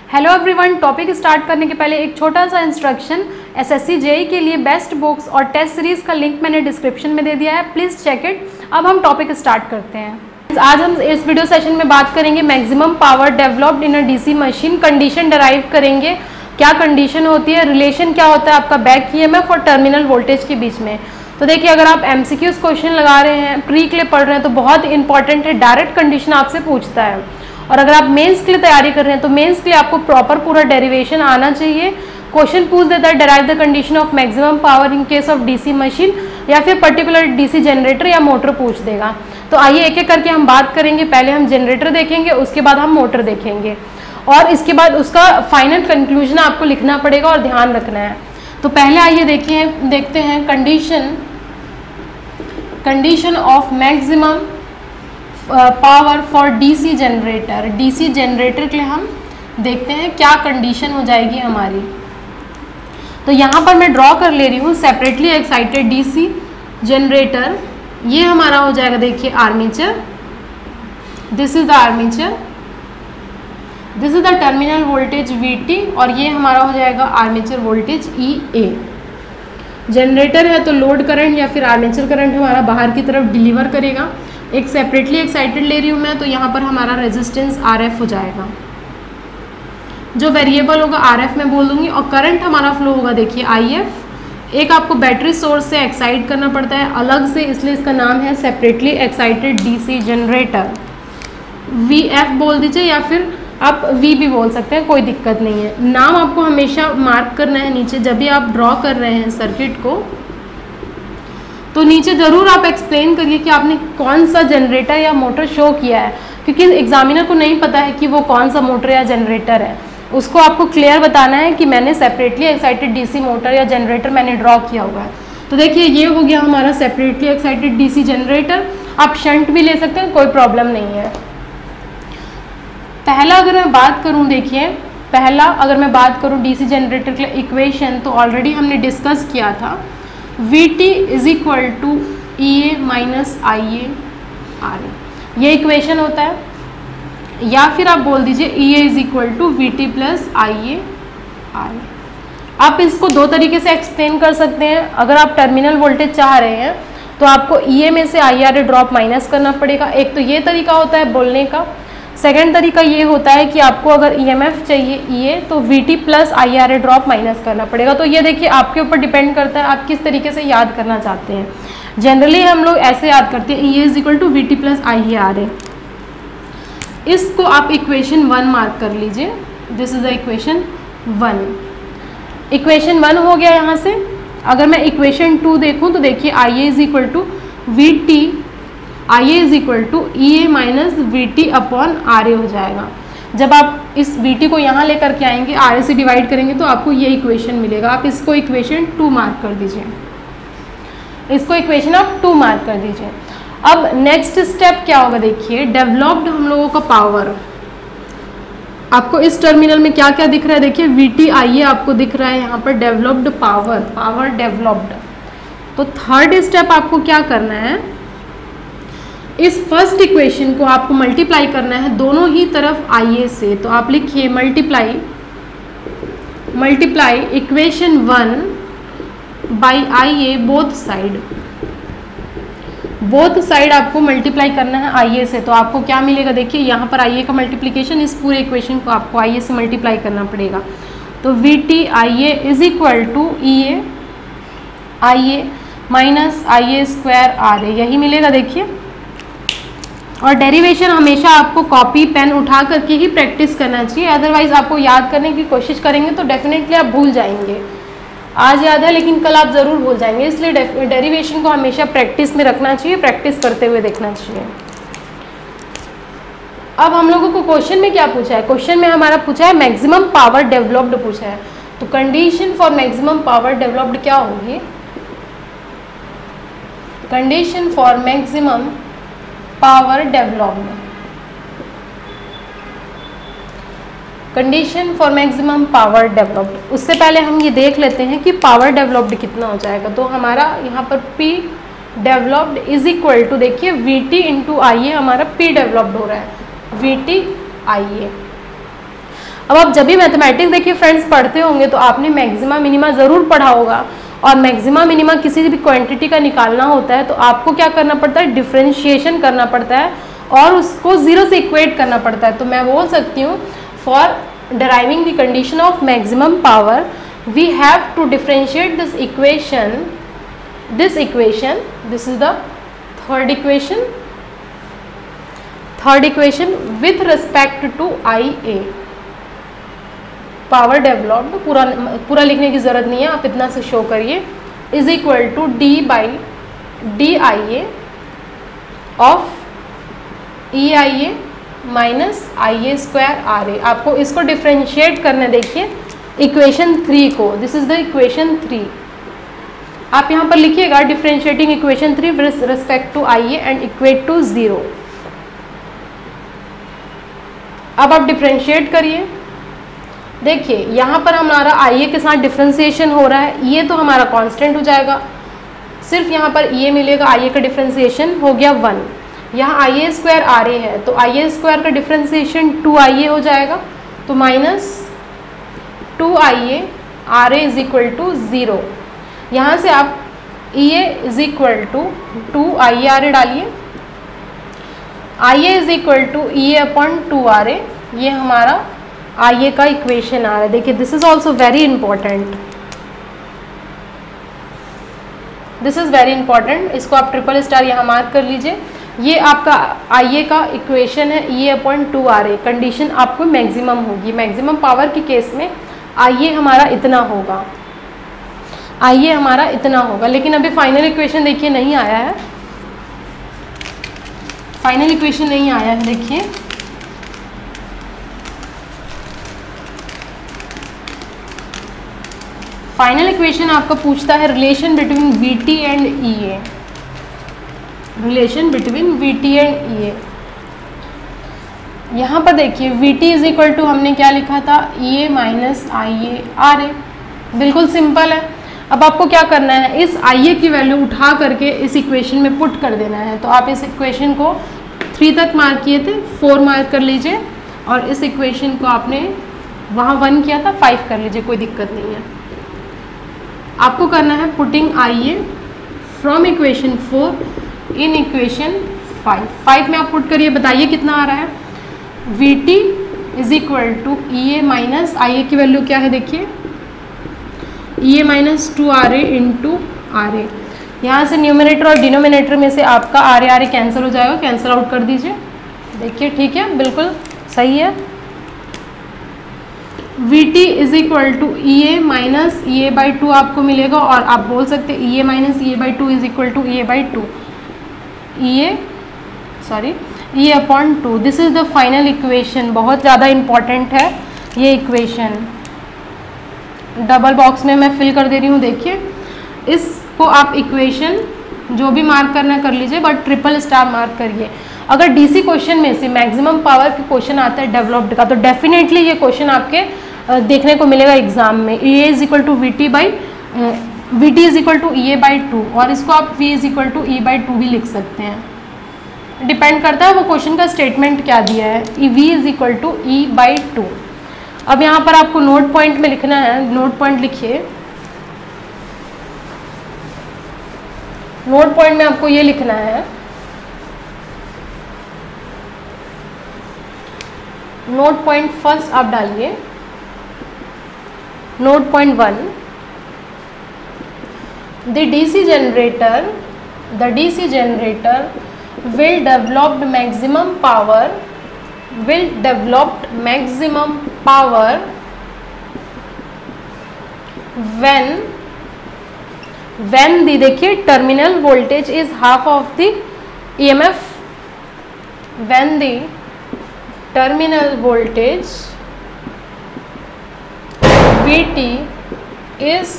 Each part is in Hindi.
हेलो एवरीवन, टॉपिक स्टार्ट करने के पहले एक छोटा सा इंस्ट्रक्शन। एसएससी जेईई के लिए बेस्ट बुक्स और टेस्ट सीरीज का लिंक मैंने डिस्क्रिप्शन में दे दिया है, प्लीज़ चेक इट। अब हम टॉपिक स्टार्ट करते हैं। आज हम इस वीडियो सेशन में बात करेंगे maximum power developed in a DC machine. Condition derive करेंगे, क्या कंडीशन होती है, रिलेशन क्या होता है आपका बैक ईएमएफ और टर्मिनल वोल्टेज के बीच में। तो देखिए, अगर आप एमसीक्यूज क्वेश्चन लगा रहे हैं, प्री के लिए पढ़ रहे हैं तो बहुत इंपॉर्टेंट है, डायरेक्ट कंडीशन आपसे पूछता है। और अगर आप मेंस के लिए तैयारी कर रहे हैं तो मेंस के लिए आपको प्रॉपर पूरा डेरिवेशन आना चाहिए। क्वेश्चन पूछ देता है derive the condition of maximum power in case of DC machine, या फिर पर्टिकुलर डीसी जनरेटर या मोटर पूछ देगा। तो आइए एक एक करके हम बात करेंगे। पहले हम जनरेटर देखेंगे, उसके बाद हम मोटर देखेंगे, और इसके बाद उसका फाइनल कंक्लूजन आपको लिखना पड़ेगा और ध्यान रखना है। तो पहले आइए देखते हैं condition of maximum power for DC generator. DC generator के लिए हम देखते हैं क्या कंडीशन हो जाएगी हमारी। तो यहाँ पर मैं ड्रॉ कर ले रही हूँ सेपरेटली एक्साइटेड डीसी जनरेटर। ये हमारा हो जाएगा, देखिए armature, this is the armature, this is the terminal voltage VT, और ये हमारा हो जाएगा आर्मेचर वोल्टेज EA। जनरेटर है तो लोड करंट या फिर आर्मेचर करंट हमारा बाहर की तरफ डिलीवर करेगा। एक सेपरेटली एक्साइटेड ले रही हूँ मैं, तो यहाँ पर हमारा रेजिस्टेंस RF हो जाएगा, जो वेरिएबल होगा RF में बोल दूंगी, और करंट हमारा फ्लो होगा, देखिए IF। एक आपको बैटरी सोर्स से एक्साइट करना पड़ता है अलग से, इसलिए इसका नाम है separately excited DC generator. VF बोल दीजिए या फिर आप V भी बोल सकते हैं, कोई दिक्कत नहीं है। नाम आपको हमेशा मार्क करना है नीचे, जब भी आप ड्रॉ कर रहे हैं सर्किट को, तो नीचे ज़रूर आप एक्सप्लेन करिए कि आपने कौन सा जनरेटर या मोटर शो किया है, क्योंकि एग्जामिनर को नहीं पता है कि वो कौन सा मोटर या जनरेटर है। उसको आपको क्लियर बताना है कि मैंने सेपरेटली एक्साइटेड डीसी मोटर या जनरेटर मैंने ड्रॉ किया हुआ है। तो देखिए, ये हो गया हमारा सेपरेटली एक्साइटेड डीसी जनरेटर। आप शंट भी ले सकते हैं, कोई प्रॉब्लम नहीं है। पहला अगर मैं बात करूँ, देखिए पहला अगर मैं बात करूँ डीसी जनरेटर के लिए इक्वेशन, तो ऑलरेडी हमने डिस्कस किया था। VT is equal to EA minus IA RA, ये इक्वेशन होता है। या फिर आप बोल दीजिए EA is equal to VT plus IA RA। आप इसको दो तरीके से एक्सप्लेन कर सकते हैं। अगर आप टर्मिनल वोल्टेज चाह रहे हैं तो आपको EA में से IRA ड्रॉप माइनस करना पड़ेगा। एक तो ये तरीका होता है बोलने का। सेकेंड तरीका ये होता है कि आपको अगर EMF चाहिए EA, तो VT plus IRA drop minus करना पड़ेगा। तो ये देखिए आपके ऊपर डिपेंड करता है आप किस तरीके से याद करना चाहते हैं। जनरली हम लोग ऐसे याद करते हैं, EA is equal to VT plus IRA। इसको आप इक्वेशन 1 मार्क कर लीजिए, this is the equation 1। Equation 1 हो गया यहाँ से। अगर मैं इक्वेशन 2 देखूँ तो देखिए IA is equal to VT, IA is equal to EA minus VT upon RA हो जाएगा। जब आप इस VT को यहाँ लेकर के आएंगे, RA से डिवाइड करेंगे, तो आपको ये इक्वेशन मिलेगा। आप इसको इक्वेशन 2 मार्क कर दीजिए, इसको इक्वेशन आप 2 मार्क कर दीजिए। अब नेक्स्ट स्टेप क्या होगा, देखिए डेवलप्ड हम लोगों का पावर। आपको इस टर्मिनल में क्या क्या दिख रहा है, देखिए VT IA आपको दिख रहा है यहाँ पर, डेवलप्ड पावर डेवलप्ड। तो थर्ड स्टेप आपको क्या करना है, इस फर्स्ट इक्वेशन को आपको मल्टीप्लाई करना है दोनों ही तरफ IA से। तो आप लिखिए multiply equation 1 by IA both side आपको मल्टीप्लाई करना है IA से। तो आपको क्या मिलेगा, देखिए यहाँ पर IA का मल्टीप्लिकेशन, इस पूरे इक्वेशन को आपको IA से मल्टीप्लाई करना पड़ेगा। तो VT IA is equal to EA IA minus IA square RA, यही मिलेगा देखिए। और डेरिवेशन हमेशा आपको कॉपी पेन उठा करके ही प्रैक्टिस करना चाहिए, अदरवाइज आपको याद करने की कोशिश करेंगे तो डेफिनेटली आप भूल जाएंगे। आज याद है लेकिन कल आप ज़रूर भूल जाएंगे, इसलिए डेरिवेशन को हमेशा प्रैक्टिस में रखना चाहिए, प्रैक्टिस करते हुए देखना चाहिए। अब हम लोगों को क्वेश्चन में क्या पूछा है, क्वेश्चन में हमारा पूछा है मैक्सिमम पावर डेवलप्ड पूछा है। तो condition for maximum power developed क्या होगी, condition for maximum power developed, condition for maximum power developed. उससे पहले हम ये देख लेते हैं कि पावर डेवलप्ड कितना हो जाएगा। तो हमारा यहाँ पर P developed is equal to, देखिए VT इंटू IA हमारा P डेवलप्ड हो रहा है, VT IA। अब आप जब भी मैथमेटिक्स देखिए फ्रेंड्स पढ़ते होंगे तो आपने मैक्सिमा मिनिमा ज़रूर पढ़ा होगा, और मैक्सिमा मिनिमा किसी भी क्वांटिटी का निकालना होता है तो आपको क्या करना पड़ता है, डिफ्रेंशिएशन करना पड़ता है और उसको ज़ीरो से इक्वेट करना पड़ता है। तो मैं बोल सकती हूँ for deriving the condition of maximum power we have to differentiate this equation, this is the third equation with respect to IA, power developed, पूरा लिखने की ज़रूरत नहीं है, आप इतना से शो करिए, is equal to d/dIA of EIA minus IA² आपको इसको डिफ्रेंशिएट करना है। देखिए इक्वेशन 3 को, दिस इज द इक्वेशन 3, आप यहाँ पर लिखिएगा differentiating equation 3 with respect to IA and equate to 0। अब आप डिफ्रेंशिएट करिए, देखिए यहाँ पर हमारा IA के साथ डिफ्रेंशिएशन हो रहा है, ये तो हमारा कांस्टेंट हो जाएगा, सिर्फ यहाँ पर ये मिलेगा, IA का डिफ्रेंशिएशन हो गया 1, यहाँ IA² है तो IA² का डिफ्रेंशिएशन 2IA हो जाएगा, तो minus 2IA RA is equal to 0। यहाँ से आप EA is equal to 2IA RA डालिए, IA is equal to EA/2RA, ये हमारा IA का इक्वेशन आ रहा है। देखिए this is also very important, this is very important, इसको आप ट्रिपल स्टार यहाँ मार्क कर लीजिए। ये आपका IA का इक्वेशन है, EA/2RA, कंडीशन आपको मैक्सिमम होगी, मैक्सिमम पावर के केस में IA हमारा इतना होगा, IA हमारा इतना होगा। लेकिन अभी फाइनल इक्वेशन देखिए नहीं आया है, फाइनल इक्वेशन नहीं आया है। देखिए फाइनल इक्वेशन आपका पूछता है relation between VT and EA, relation between VT and EA। यहाँ पर देखिए VT इज इक्वल टू हमने क्या लिखा था, EA माइनस IA RA, बिल्कुल सिंपल है। अब आपको क्या करना है, इस IA की वैल्यू उठा करके इस इक्वेशन में पुट कर देना है। तो आप इस इक्वेशन को 3 तक मार्क किए थे, 4 मार्क कर लीजिए, और इस इक्वेशन को आपने वहाँ 1 किया था 5 कर लीजिए, कोई दिक्कत नहीं है। आपको करना है putting IA from equation 4 in equation 5 में आप पुट करिए, बताइए कितना आ रहा है। VT is equal to EA minus IA की वैल्यू क्या है, देखिए EA minus 2RA into RA, यहाँ से न्यूमिनेटर और डिनोमिनेटर में से आपका RA कैंसिल हो जाएगा, कैंसिल आउट कर दीजिए। देखिए ठीक है, बिल्कुल सही है। VT is equal to EA minus EA/2 आपको मिलेगा, और आप बोल सकते हैं EA minus EA/2 is equal to EA/2, EA/2। This is the final equation, बहुत ज़्यादा इंपॉर्टेंट है ये इक्वेशन, डबल बॉक्स में मैं फिल कर दे रही हूँ। देखिए इसको आप इक्वेशन जो भी मार्क करना कर लीजिए, बट ट्रिपल स्टार मार्क करिए। अगर DC क्वेश्चन में से मैक्सिमम पावर के क्वेश्चन आता है डेवलप्ड का, तो डेफिनेटली ये क्वेश्चन आपके देखने को मिलेगा एग्जाम में। EA is equal to VT is equal to EA/2, और इसको आप V is equal to E/2 भी लिख सकते हैं, डिपेंड करता है वो क्वेश्चन का स्टेटमेंट क्या दिया है। V is equal to E/2। अब यहाँ पर आपको नोट पॉइंट में लिखना है, नोट पॉइंट लिखिए। नोट पॉइंट में आपको ये लिखना है, नोट पॉइंट फर्स्ट आप डालिए, note point 1, the DC generator will develop maximum power when the, देखिए terminal voltage is half of the EMF, when the terminal voltage VT is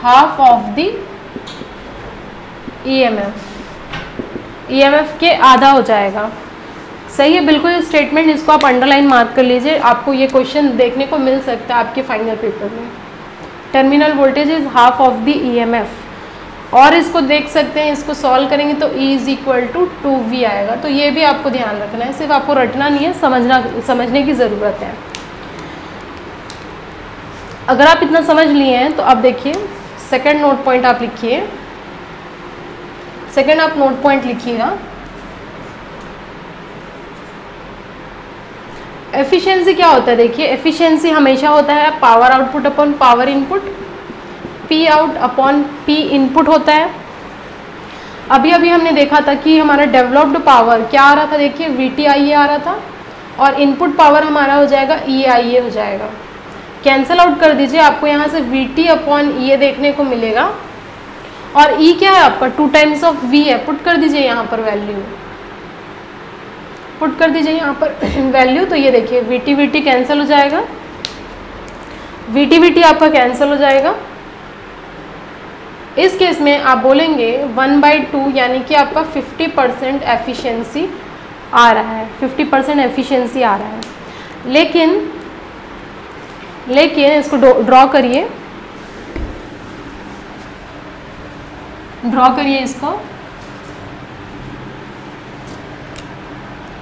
half of the EMF के आधा हो जाएगा। सही है, बिल्कुल स्टेटमेंट, इसको आप अंडरलाइन मार्क कर लीजिए, आपको ये क्वेश्चन देखने को मिल सकता है आपके फाइनल पेपर में। Terminal voltage is half of the EMF, और इसको देख सकते हैं, इसको सॉल्व करेंगे तो E is equal to 2V आएगा। तो ये भी आपको ध्यान रखना है, सिर्फ आपको रटना नहीं है, समझने की ज़रूरत है। अगर आप इतना समझ लिए हैं तो अब देखिए सेकंड नोट पॉइंट आप लिखिए, सेकंड आप नोट पॉइंट लिखिएगा। एफिशिएंसी क्या होता है, देखिए एफिशिएंसी हमेशा होता है power output upon power input, P out upon P input होता है। अभी अभी हमने देखा था कि हमारा डेवलप्ड पावर क्या आ रहा था, देखिए VTIA आ रहा था, और इनपुट पावर हमारा हो जाएगा EIA हो जाएगा। कैंसल आउट कर दीजिए, आपको यहाँ से VT अपॉन EA देखने को मिलेगा, और E क्या है आपका 2 टाइम्स ऑफ V है, पुट कर दीजिए यहाँ पर वैल्यू, पुट कर दीजिए यहाँ पर वैल्यू। तो ये देखिए VT कैंसिल हो जाएगा, VT आपका कैंसिल हो जाएगा। इस केस में आप बोलेंगे 1/2 यानी कि आपका 50% एफिशिएंसी आ रहा है, 50% एफिशिएंसी आ रहा है। लेकिन इसको ड्रॉ करिए, ड्रॉ करिए इसको।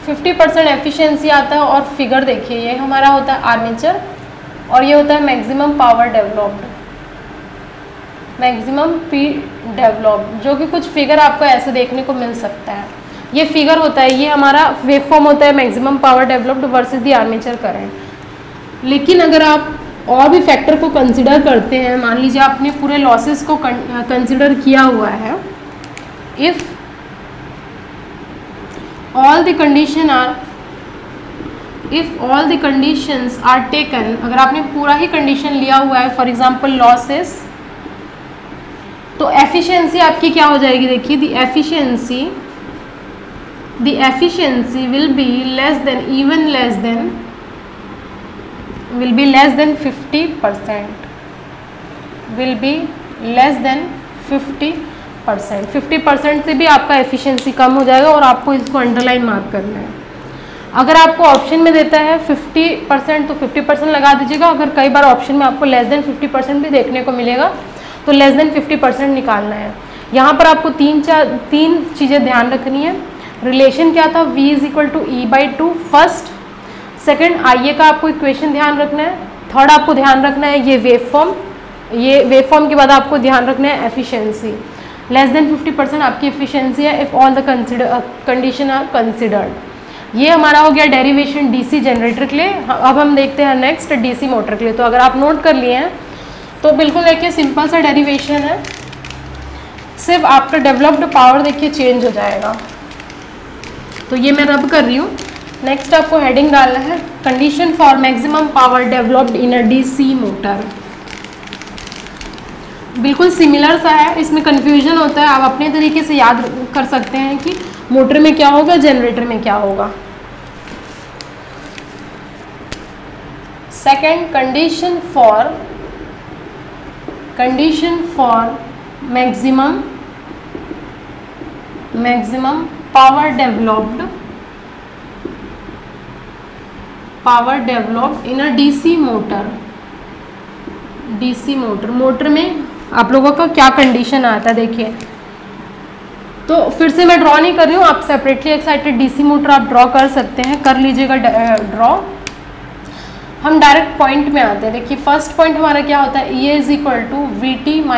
50% एफिशिएंसी आता है, और फिगर देखिए ये हमारा होता है आर्मेचर, और ये होता है maximum power developed, maximum P developed, जो कि कुछ फिगर आपको ऐसे देखने को मिल सकता है। ये फिगर होता है, ये हमारा वेव फॉर्म होता है मैक्सिमम पावर डेवलप्ड वर्सेस दी आर्मेचर करंट। लेकिन अगर आप और भी फैक्टर को कंसिडर करते हैं, मान लीजिए आपने पूरे लॉसेस को कंसिडर किया हुआ है, if all the conditions are taken, अगर आपने पूरा ही कंडीशन लिया हुआ है, फॉर एग्जांपल लॉसेस, तो एफिशिएंसी आपकी क्या हो जाएगी, देखिए the efficiency will be less than, even less than, will be less than 50%, will be less than 50%। 50% से भी आपका एफिशिएंसी कम हो जाएगा, और आपको इसको अंडरलाइन मार्क करना है। अगर आपको ऑप्शन में देता है 50% तो 50% लगा दीजिएगा। अगर कई बार ऑप्शन में आपको लेस देन 50% भी देखने को मिलेगा तो लेस देन 50% निकालना है। यहाँ पर आपको तीन चीज़ें ध्यान रखनी है। रिलेशन क्या था, V = E/2 first, second IA का आपको इक्वेशन ध्यान रखना है, थर्ड आपको ध्यान रखना है ये वेव फॉर्म के बाद आपको ध्यान रखना है एफिशिएंसी। लेस देन 50% आपकी एफिशिएंसी है if all the condition are considered. ये हमारा हो गया डेरिवेशन DC जनरेटर के लिए। अब हम देखते हैं नेक्स्ट DC मोटर के लिए। तो अगर आप नोट कर लिए हैं तो बिल्कुल देखिए सिंपल सा डेरिवेशन है, सिर्फ आपका डेवलप्ड पावर देखिए चेंज हो जाएगा। तो ये मैं रब कर रही हूँ। नेक्स्ट आपको हेडिंग डालना है condition for maximum power developed in a DC motor. बिल्कुल सिमिलर सा है, इसमें कंफ्यूजन होता है, आप अपने तरीके से याद कर सकते हैं कि मोटर में क्या होगा, जनरेटर में क्या होगा। Second, condition for maximum power developed in a DC motor में आप लोगों का क्या कंडीशन आता है देखिए। तो फिर से मैं ड्रॉ नहीं कर रही हूँ, आप सेपरेटली एक्साइटेड DC मोटर आप ड्रॉ कर सकते हैं, कर लीजिएगा ड्रॉ। हम डायरेक्ट पॉइंट में आते हैं। देखिए फर्स्ट पॉइंट हमारा क्या होता है, EA = VT -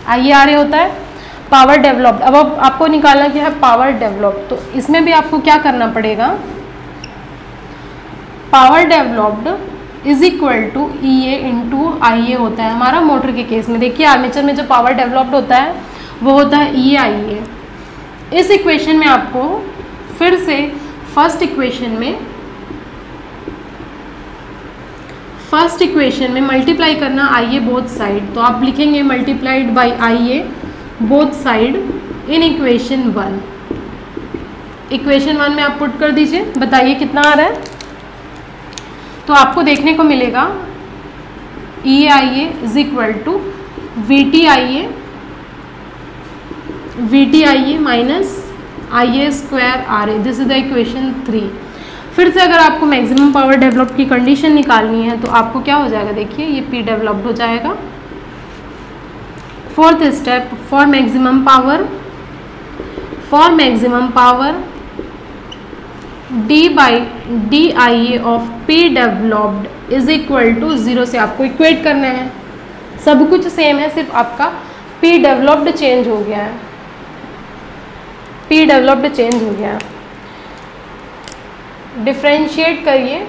IA RA होता है पावर डेवलप्ड। अब आपको निकालना क्या है, पावर डेवलप्ड। तो इसमें भी आपको क्या करना पड़ेगा, power developed is equal to EA × IA होता है हमारा मोटर के केस में। देखिए आर्मेचर में जो पावर डेवलप्ड होता है वो होता है EA/IA। इस इक्वेशन में आपको फिर से फर्स्ट इक्वेशन में मल्टीप्लाई करना IA बोथ साइड। तो आप लिखेंगे multiplied by IA both side in equation 1। Equation 1 में आप पुट कर दीजिए, बताइए कितना आ रहा है। तो आपको देखने को मिलेगा EA/IA = VT/IA - IA² RA। This is the equation 3। फिर से अगर आपको मैक्सिमम पावर डेवलप्ड की कंडीशन निकालनी है तो आपको क्या हो जाएगा, देखिए ये P डेवलप्ड हो जाएगा। Fourth step, for maximum power D by D I A of P developed is equal to 0 से आपको इक्वेट करना है। सब कुछ सेम है, सिर्फ आपका पी डेवलप्ड चेंज हो गया है, पी डेवलप्ड चेंज हो गया है। डिफ्रेंशिएट करिए,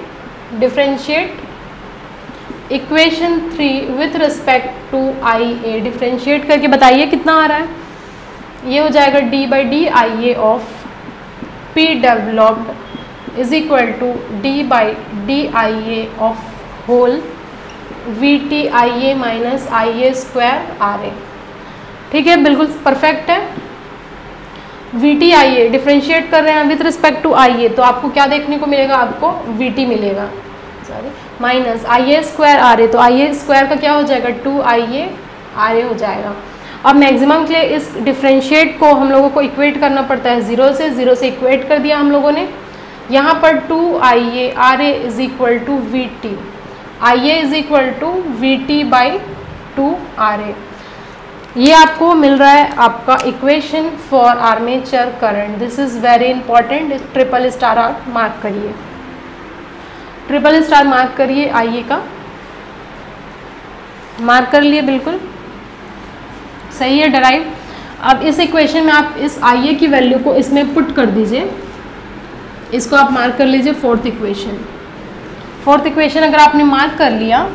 differentiate equation 3 with respect to I A. Differentiate करके बताइए कितना आ रहा है। ये हो जाएगा D by D I A of P developed is equal to D by D I A of whole V T I A minus I A square R A. ठीक है, बिल्कुल परफेक्ट है। V T I A differentiate कर रहे हैं with respect to I A, तो आपको क्या देखने को मिलेगा, आपको वी टी मिलेगा, sorry, minus I A square R A. तो आई ए स्क्वायर का क्या हो जाएगा, 2 आई ए आर ए हो जाएगा। अब मैक्सिमम के लिए इस डिफ्रेंशिएट को हम लोगों को इक्वेट करना पड़ता है 0 से, 0 से इक्वेट कर दिया हम लोगों ने। यहाँ पर 2 I A R A is equal to V T, I A is equal to V T by 2 R A. ये आपको मिल रहा है आपका equation for armature current. This is very important, triple star आप मार्क करिए, ट्रिपल स्टार मार्क करिए, आई ए का मार्क कर लिए, बिल्कुल सही है, डराइव। अब इस इक्वेशन में आप इस आई ए की वैल्यू को इसमें पुट कर दीजिए, इसको आप मार्क कर लीजिए फोर्थ इक्वेशन। फोर्थ इक्वेशन अगर आपने मार्क कर लिया,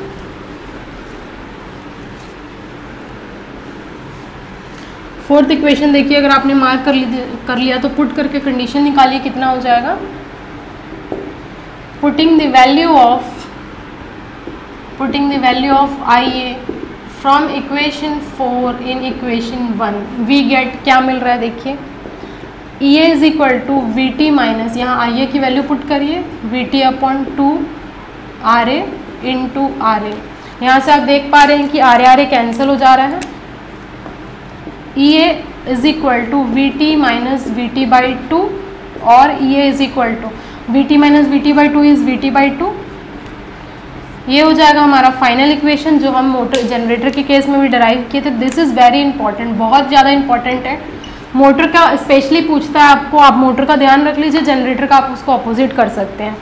फोर्थ इक्वेशन देखिए अगर आपने मार्क कर लिया तो पुट करके कंडीशन निकालिए, कितना हो जाएगा। Putting the value of I A from equation 4 in equation 1 we get, क्या मिल रहा है देखिए, E A is equal to V T minus, यहाँ आई ए की वैल्यू पुट करिए, V T upon 2 R A into R A. यहाँ से आप देख पा रहे हैं कि आर ए कैंसिल हो जा रहा है। E A is equal to V T minus V T by 2 और E A is equal to V T minus V T by 2 is V T by 2। ये हो जाएगा हमारा फाइनल इक्वेशन जो हम मोटर जनरेटर के केस में भी डराइव किए थे। दिस इज़ वेरी इंपॉर्टेंट, बहुत ज़्यादा इंपॉर्टेंट है। मोटर का स्पेशली पूछता है आपको, आप मोटर का ध्यान रख लीजिए, जनरेटर का आप उसको अपोजिट कर सकते हैं।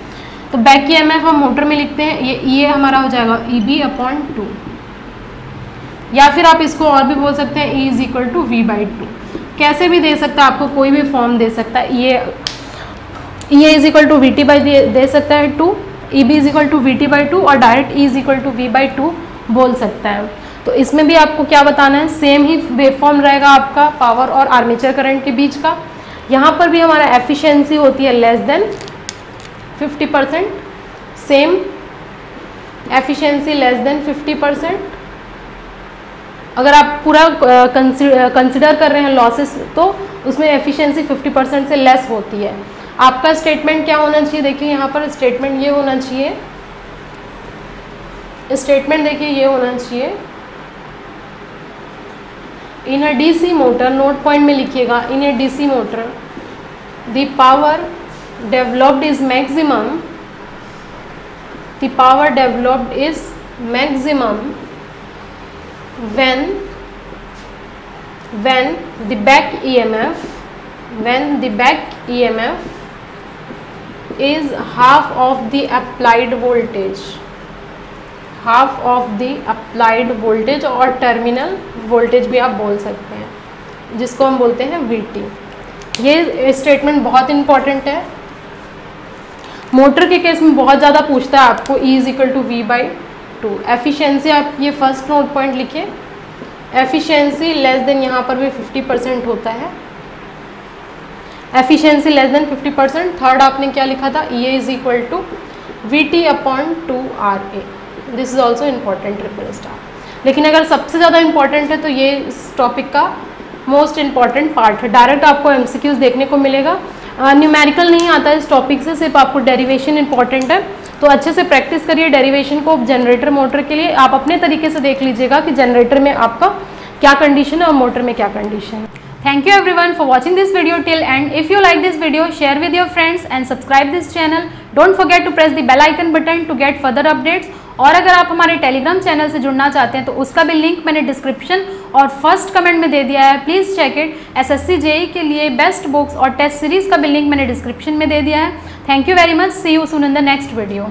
तो बैक ई एम एफ हम मोटर में लिखते हैं, ये ई ए हमारा हो जाएगा ई बी अपॉन 2, या फिर आप इसको और भी बोल सकते हैं E is equal to V by 2, कैसे भी दे सकता है, आपको कोई भी फॉर्म दे सकता है। E A is equal to V T by दे सकता है 2, E B is equal to V T by 2 और direct E is equal to V by 2 बोल सकता है। तो इसमें भी आपको क्या बताना है, सेम ही वेव फॉर्म रहेगा आपका पावर और आर्मेचर करंट के बीच का। यहाँ पर भी हमारा एफिशिएंसी होती है less than 50%, same efficiency less then 50%। अगर आप पूरा कंसिडर कर रहे हैं लॉसेस तो उसमें एफिशिएंसी 50% से लेस होती है। आपका स्टेटमेंट क्या होना चाहिए, देखिए यहाँ पर स्टेटमेंट ये होना चाहिए, स्टेटमेंट देखिए ये होना चाहिए, in a DC motor, note point में लिखिएगा, in a DC motor the power developed is maximum, the power developed is maximum when the back EMF is half of the applied voltage, और टर्मिनल वोल्टेज भी आप बोल सकते हैं, जिसको हम बोलते हैं VT। ये स्टेटमेंट बहुत इंपॉर्टेंट है, मोटर के केस में बहुत ज़्यादा पूछता है आपको। E is equal to V by 2। Efficiency आप ये फर्स्ट नोट पॉइंट लिखिए, एफिशिएंसी लेस देन, यहाँ पर भी 50% होता है, एफिशिएंसी लेस देन 50%। थर्ड आपने क्या लिखा था, E A is equal to V T upon 2 R A. This is also important, triple star. लेकिन अगर सबसे ज़्यादा इंपॉर्टेंट है तो ये इस टॉपिक का मोस्ट इंपॉर्टेंट पार्ट है। डायरेक्ट आपको एमसीक्यूज देखने को मिलेगा, न्यूमेरिकल नहीं आता है इस टॉपिक से, सिर्फ आपको डेरिवेशन इंपॉर्टेंट है। तो अच्छे से प्रैक्टिस करिए डेरिवेशन को जनरेटर मोटर के लिए। आप अपने तरीके से देख लीजिएगा कि जनरेटर में आपका क्या कंडीशन है और मोटर में क्या कंडीशन है। Thank you everyone for watching this video till end. If you like this video, share with your friends and subscribe this channel. Don't forget to press the bell icon button to get further updates. और अगर आप हमारे टेलीग्राम चैनल से जुड़ना चाहते हैं तो उसका भी लिंक मैंने डिस्क्रिप्शन और फर्स्ट कमेंट में दे दिया है, please check it. SSC JEE के लिए बेस्ट बुक्स और टेस्ट सीरीज़ का भी लिंक मैंने डिस्क्रिप्शन में दे दिया है। Thank you very much, see you soon in the next video.